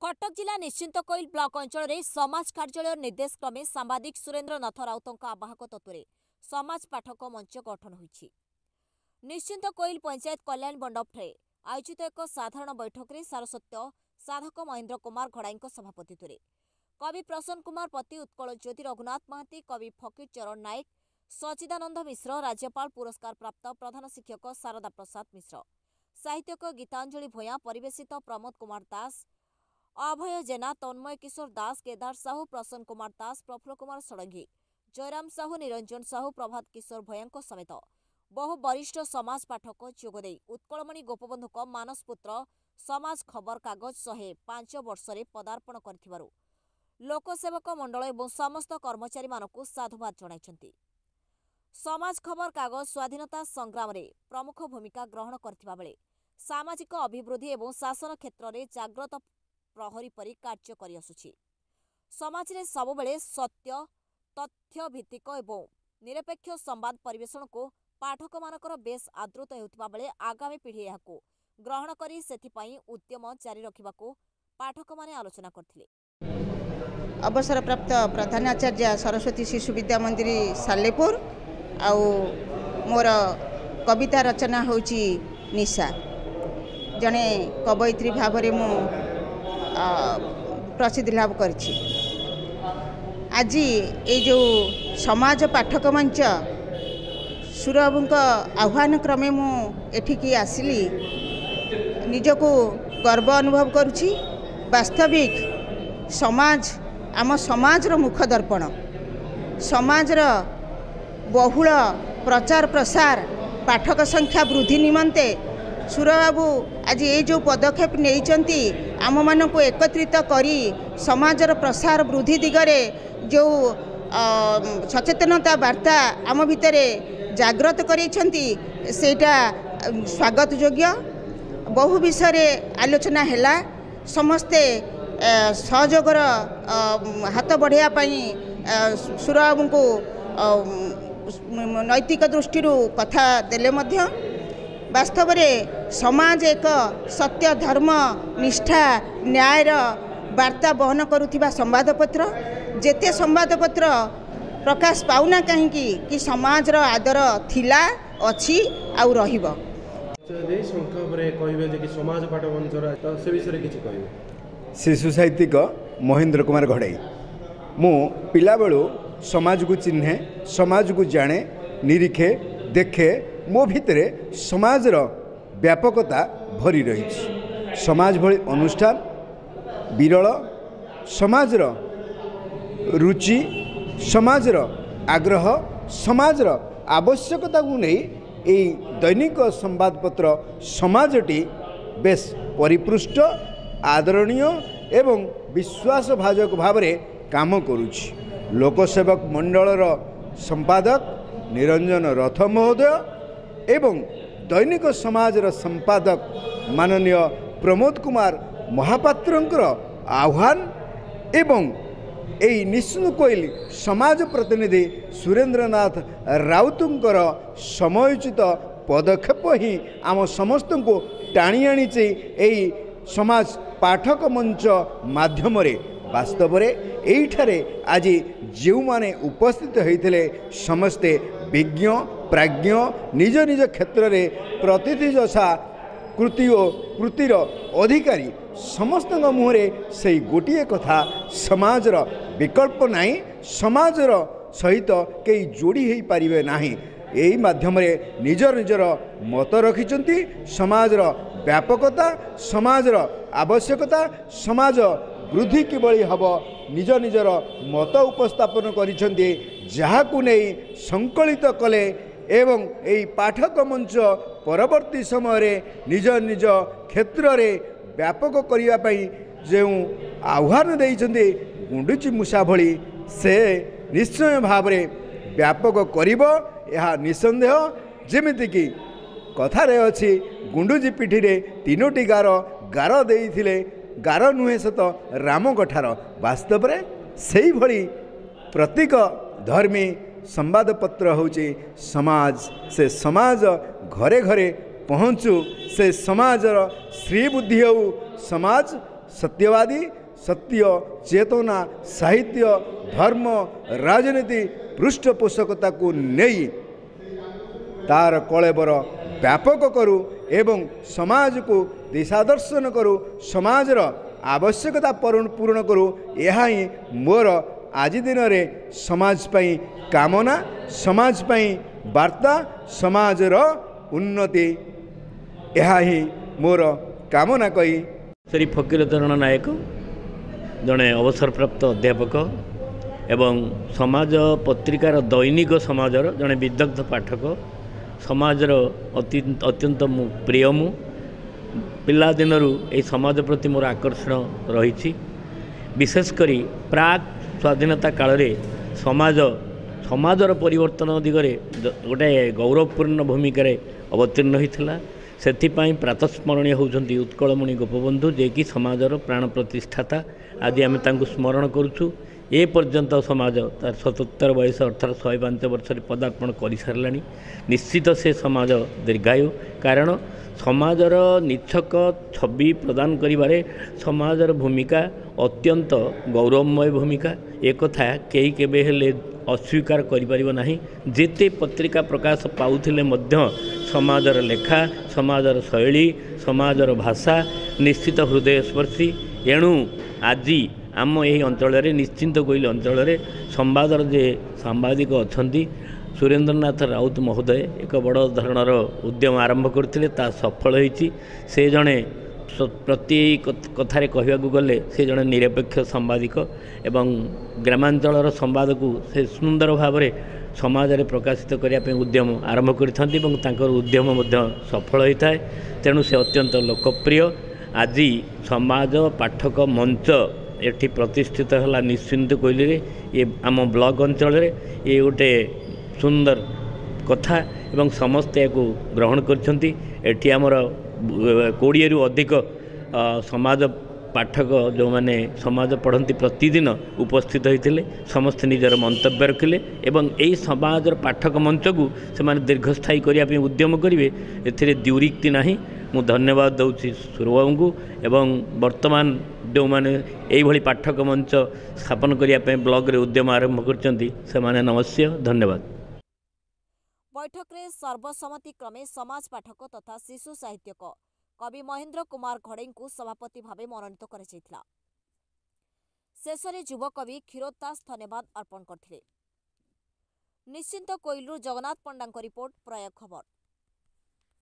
कटक जिला निश्चिंत coil block अंचल समाज कार्यालय निर्देश क्रमे सांबादिक सुरेन्द्र नाथ राउतों आवाहक तत्व समाज पाठक मंच गठन होईछि। निश्चिंत कोइल पंचायत कल्याण मंडप आयोजित एक साधारण बैठक में सारस्वत साधक महेन्द्र कुमार घड़ाई सभापतित्व कवि प्रसन्न कुमार पति, उत्कल ज्योति रघुनाथ महांती, कवि फकीर चरण नायक, सचिदानंद मिश्र, राज्यपाल पुरस्कार प्राप्त प्रधान शिक्षक शारदा प्रसाद मिश्र, साहित्यक गीतांजलि भूया, परिवेशित प्रमोद कुमार दास, अभय जेना, तन्मय किशोर दास, केदार साहू, प्रसन्न कुमार दास, प्रफुल्ल कुमार षडंगी, जयराम साहू, निरंजन साहू, प्रभात किशोर भयंक समेत बहु वरिष्ठ समाज पाठक जोगदे उत्कलमणि गोपबंधुक मानस पुत्र समाज खबर कागज 105 वर्ष पदार्पण कर लोकसेवक मंडल और समस्त कर्मचारी मानकु साधुवाद जणाइछन्ति। समाज खबर कागज स्वाधीनता संग्राम रे प्रमुख भूमिका ग्रहण करथिबा बेले सामाजिक अभिवृद्धि और शासन क्षेत्र में जाग्रत प्रहरी परि कार्य करि आसुछि। समाज रे सबबेले सत्य तथ्य भित्तिक और निरपेक्ष संवाद परिवेषण को पाठक मानकर बेस आदृत हेउथिबा बेले आगामी पीढ़ी एहाको ग्रहण करी सेथिपाई उद्यम जारी रखिबाको पाठक माने आलोचना करथिले। अवसर प्राप्त प्रधानाचार्य सरस्वती शिशु विद्या मंदिर सालेपुर आउ मोर कविता रचना होची निशा जने कवयित्री भाव में मु प्रसिद्धि लाभ करछि। आज ये जो समाज पाठक मंच सुरबाबू आह्वान क्रमे मु एठिकी आसिली निजको गर्व अनुभव करुछि। वास्तविक समाज आम समाजर मुख दर्पण समाजर बहुल प्रचार प्रसार पाठक संख्या वृद्धि निमंते सुरबाबू आज ये जो पदक्षेप नहीं आम मान को एकत्रित करी समाजर प्रसार वृद्धि दिगरे जो सचेतनता वार्ता आम भितर जाग्रत करेछंती सेटा स्वागत योग्य। बहु विषय आलोचना हैला समस्ते सहयोगर हाथ बढ़ाई सुरबाबू को नैतिक दृष्टि कथा देले मध्य वास्तव में समाज एक सत्य धर्म निष्ठा न्यायर वार्ता बहन करुथिबा संवादपत्र जेते संवादपत्र प्रकाश पाउना कहीं कि समाजर आदर थिला अछि आउ रहिबो। शिशु साहित्यिक महेन्द्र कुमार घड़ाई मु पिला बेलू समाज को चिन्हे समाज को जाने निरीखे देखे मो भितरे समाजर व्यापकता भरी रही। समाज भली अनुष्ठान विरल समाजर रुचि समाजर आग्रह समाजर आवश्यकता को नहीं यही दैनिक संवादपत्र समाजटी बेस परिपृष्ट आदरणीय एवं विश्वास भाजक भाव में काम करुछि। लोकसेवक मंडलर संपादक निरंजन रथ महोदय एवं दैनिक समाजर संपादक माननीय प्रमोद कुमार महापात्रंकर आह्वान एवं यही निश्चिंत कोइल समाज प्रतिनिधि सुरेन्द्रनाथ राउतुंकर समयोचित पदक्षेप ही आम समस्त को टाणी आनीचे यही समाज पाठक मंच माध्यम वास्तव एठारे आज जो माने उपस्थित होते समस्ते विज्ञ प्राज्ञ निज निज क्षेत्र में प्रतिनिधि कृति और कृतिर अधिकारी समस्त मुहरे से गोटे कथा समाजर विकल्प नहीं समाजर सहित कई जोड़ी हो पारे ना यही माध्यम निजर निजर मत रखिंट समाजर व्यापकता समाजर आवश्यकता समाज वृद्धि किभली हम निज निजर मत उपस्थापन करिसेंती जहाकु नहीं संकलित कले एवं यही पाठक मंच परवर्ती समय निज निज क्षेत्र में व्यापक करने जो आह्वान देइछन्ती गुंडुची मूषा भली से निश्चय भाव में व्यापक करिबो यह निसंदेह। जेमिति कि कथारे अछि गुंडुची पिठी रे तीनोटी गार देइथिले गार नुहे सत राम कठार वास्तव में से भली प्रतीक धर्मी संवादपत्र होची समाज से समाज घरे घरे पहुँचू से समाजर श्री बुद्धि हो समाज सत्यवादी सत्य चेतना साहित्य धर्म राजनीति पृष्ठपोषकता को नहीं तार कलेबर व्यापक करू एवं समाज को दिशादर्शन करू समाजर आवश्यकता पूर्ण करू यह ही मोर आज दिन रे समाज पई कामना समाज पई वार्ता समाजर उन्नति यह ही मोर कामना कही श्री फकीरचरण नायक जड़े अवसरप्राप्त अध्यापक एवं समाज पत्रिकार दैनिक समाजर जड़े विदग्ध पाठक समाजर अत्यंत प्रिय मु पिला दिनरू ए समाज प्रति मोर आकर्षण रही विशेषकर प्राक स्वाधीनता काल रे समाजर परिवर्तन दिगरे गोटे गौरवपूर्ण भूमिका अवतीर्ण होता से प्रातस्मरणीय होती उत्कलमणि गोपबंधु जे कि समाजर प्राण प्रतिष्ठाता आदि आम स्मरण करुचु ए पर्यंत समाज तार 77 बयस अर्थात 105 वर्ष पदार्पण कर सारा निश्चित से समाज दीर्घायु कारण समाजर निच्छक छवि प्रदान करिबारे समाजर भूमिका अत्यंत गौरवमय भूमिका एक कथा कई केबे हेले अस्वीकार करिपारिबो नाही जेते पत्रिका प्रकाश पाउथिले मध्य समाजर लेखा समाजर शैली समाजर भाषा निश्चित हृदय स्पर्शी एणु आज आम यही अंचल निश्चिंत कोइल अंचल संवादर जे सांबादिक अच्छा सुरेंद्रनाथ राउत महोदय एक बड़ धरणर उद्यम आरंभ करते सफल होती से जड़े प्रति कथार कहवाक गले से जड़े निरपेक्ष सांबादिक एवं ग्रामांचल संवाद को से सुंदर भाव में समाज में प्रकाशित करने उद्यम आरंभ कर उद्यम सफल होता है तेणु से अत्यंत लोकप्रिय आज समाज पाठक मंच एठी प्रतिष्ठित है निश्चिंत कोइल ये आम ब्लॉक अंचल ये गोटे सुंदर कथा एवं समस्ते को ग्रहण करछंती एठी हमर 20 रु अधिक समाज पाठक जो माने समाज पढ़ती प्रतिदिन उपस्थित होते समस्त निजर मंतव्य रखिले एवं यही समाज पाठक मंच को से दीर्घस्थायी करने उद्यम करेंगे ए द्युरीक्ति ना मु धन्यवाद दूसरी सुरबाबू को एवं वर्तमान जो मैंने यही पाठक मंच स्थापन करने ब्लॉग रे उद्यम आरंभ कर नमस्य धन्यवाद। बैठक रे सर्वसम्मति क्रमे समाज पाठक तथा शिशु साहित्यक कवि महेंद्र कुमार घड़ई को सभापति भावे मनोनीत कर शेष में युव कवि क्षीरोद दास धन्यवाद अर्पण करथिले। निश्चिंत कोइलू जगन्नाथ पंडा रिपोर्ट प्रयाग खबर।